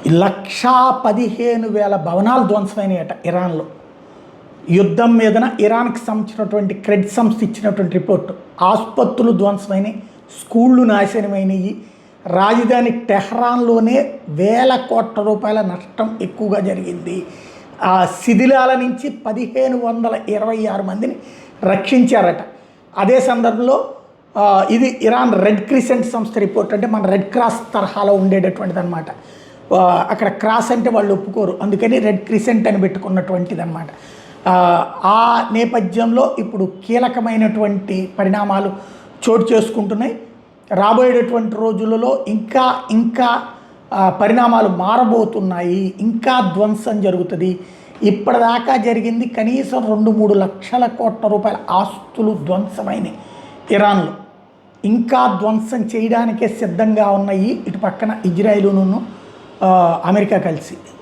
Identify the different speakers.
Speaker 1: 1,15,000 భవనాలు ధ్వంసమైనయట ఇరాన్లో. యుద్ధం మీదన ఇరాన్కి సంబంధించినటువంటి క్రెడిట్ సంస్థ ఇచ్చినటువంటి రిపోర్టు. ఆసుపత్రులు ధ్వంసమైనవి, స్కూళ్ళు నాశనమైనవి, రాజధాని టెహ్రాన్లోనే వేల కోట్ల రూపాయల నష్టం ఎక్కువగా జరిగింది. ఆ శిథిలాల నుంచి 1,526 మందిని రక్షించారట. అదే సందర్భంలో ఇది ఇరాన్ రెడ్ క్రిసెంట్ సంస్థ రిపోర్ట్, అంటే మన రెడ్ క్రాస్ తరహాలో ఉండేటటువంటిది అనమాట. అక్కడ క్రాస్ అంటే వాళ్ళు ఒప్పుకోరు, అందుకని రెడ్ క్రిసెంట్ అని పెట్టుకున్నటువంటిది అనమాట. ఆ నేపథ్యంలో ఇప్పుడు కీలకమైనటువంటి పరిణామాలు చోటు చేసుకుంటున్నాయి. రాబోయేటటువంటి రోజులలో ఇంకా పరిణామాలు మారబోతున్నాయి, ఇంకా ధ్వంసం జరుగుతుంది. ఇప్పటిదాకా జరిగింది కనీసం 2-3 లక్షల కోట్ల రూపాయల ఆస్తులు ధ్వంసమైనవి ఇరాన్లో. ఇంకా ధ్వంసం చేయడానికే సిద్ధంగా ఉన్నాయి ఇటు పక్కన ఇజ్రాయిలును అమెరికా కలిసి.